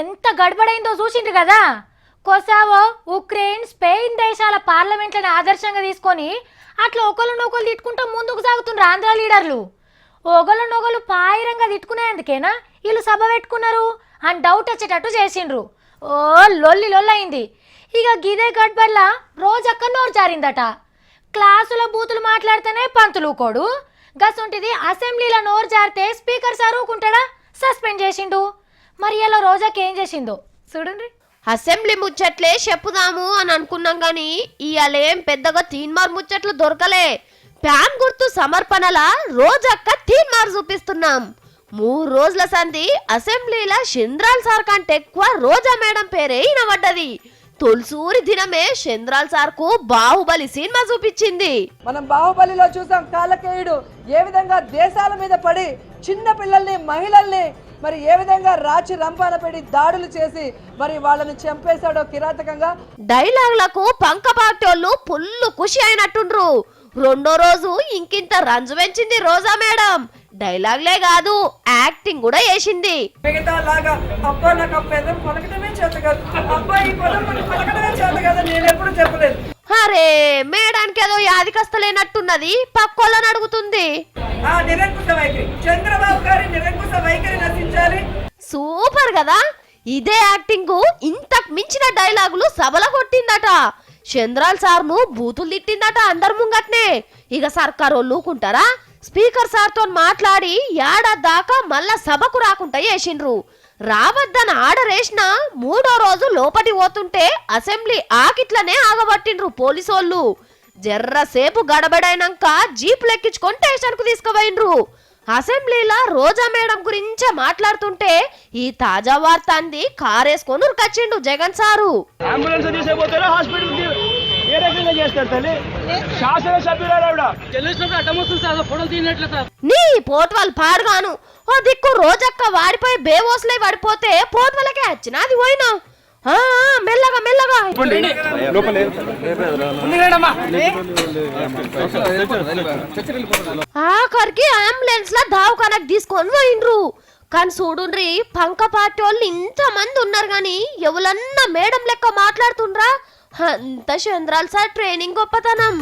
ఎంత గడబడైందో చూసిండ్రు కదా. కొసావో, ఉక్రెయిన్, స్పెయిన్ దేశాల పార్లమెంట్లను ఆదర్శంగా తీసుకొని అట్లా ఒకళ్ళనొకళ్ళు తిట్టుకుంటూ ముందుకు సాగుతుండ్రు ఆంధ్ర లీడర్లు. ఒకళ్ళనొకళ్ళు పాయిరంగా తిట్టుకునేందుకేనా వీళ్ళు సభ పెట్టుకున్నారు అని డౌట్ వచ్చేటట్టు చేసిండ్రు. ఓ లొల్లి లొల్లయింది. ఇక గిదే గడ్బర్లా రోజక్క నోరు జారిందట. క్లాసులో బూతులు మాట్లాడితేనే పంతులుకోడు, గసొంటిది అసెంబ్లీలో నోరు జారితే స్పీకర్ సార్ ఊకుంటాడా? సస్పెండ్ చేసిండు. మరి ఇలా రోజాకి ఏం చేసిందో చూడండి. అసెంబ్లీ ముచ్చట్లే చెప్పుదాము అని అనుకున్నాం గాని ఇయాలేం పెద్దగా తీన్మార్ ముచ్చట్లు దొరకలే. ప్యాన్ గుర్తు సమర్పణల రోజక్క తీన్మార్ చూపిస్తున్నాం. 3 రోజుల సంధి అసెంబ్లీల చంద్రాల్ సార్ కంటే ఎక్కువ రోజా మేడం పేరే వినబడ్డది. తొలిసూరి దినమే చంద్రాల్ సార్ కు బాహుబలి సినిమా చూపించింది. మనం బాహుబలిలో చూసాం కాలకేయుడు ఏ విధంగా దేశాల మీద పడి చిన్న పిల్లల్ని, మహిళల్ని మరి ఏ విధంగా రాచి రంపాన పెట్టి దాడులు చేసి మరి వాళ్ళని చంపేశాడో కిరాతకంగా. డైలాగ్లకు పంకపాటోళ్ళు పుల్లు ఖుషి అయినట్టుండ్రు. రెండో రోజు ఇంకింత రంజు పెంచింది రోజా మేడం. డైలాగ్లే కాదు, యాక్టింగ్ కూడా చేసింది. మిగతా లాగా అబ్బా నాకు పెదం పలకడమే చేత కాదు, అబ్బా ఈ పదం పలకడమే చేత కాదు నేను ఎప్పుడు చెప్పలేదు. అరే మేడానికి ఏదో యాదికస్తలేనట్టున్నది, పక్కోళ్ళని అడుగుతుంది. ఆ నిరంకుశ వైఖరి, చంద్రబాబు గారి నిరంకుశ వైఖరి నశించాలి. సూపర్ కదా. ఇదే యాక్టింగ్ ఇంతకు మించిన డైలాగులు సభలో కొట్టిందట. చంద్రాల్ సార్ ను బూతులు తిట్టిందట అందరు ముంగట్నే. ఇక సర్కారు ఊకుంటారా? స్పీకర్ సార్ తో మాట్లాడి ఏడాది దాకా మళ్ళా సభకు రాకుండా చేసిండ్రు. రావద్దని ఆర్డర్ వేసినా 3వ రోజు లోపటి పోతుంటే అసెంబ్లీ ఆకిట్లనే ఆగబట్టిండ్రు పోలీసోళ్ళు. జర్రసేపు గడబడైనాక జీప్ లెక్కించుకొని స్టేషన్ కు తీసుకుపోయిండ్రు. అసెంబ్లీలో రోజా మేడం గురించే మాట్లాడుతుంటే ఈ తాజా వార్త అంది కారేసుకొని ఉరికొచ్చిండు జగన్ సారు. నీ పోట్వాల్ పాడుగాను. ఓ దిక్కు రోజక్క వాడిపోయి బేవోస్లై పడిపోతే పోట్వలకే వచ్చిన అది పోయినా. మెల్లగా మెల్లగా ఆఖరికి అంబులెన్స్ లా దావఖానకు తీసుకొని పోయిండ్రు. కానీ చూడుండ్రి, పంక పార్టీ వాళ్ళు ఇంతమంది ఉన్నారు గాని ఎవరన్నా మేడం లెక్క మాట్లాడుతుండ్రా? అంత చంద్రాల్ సార్ ట్రైనింగ్ గొప్పతనం.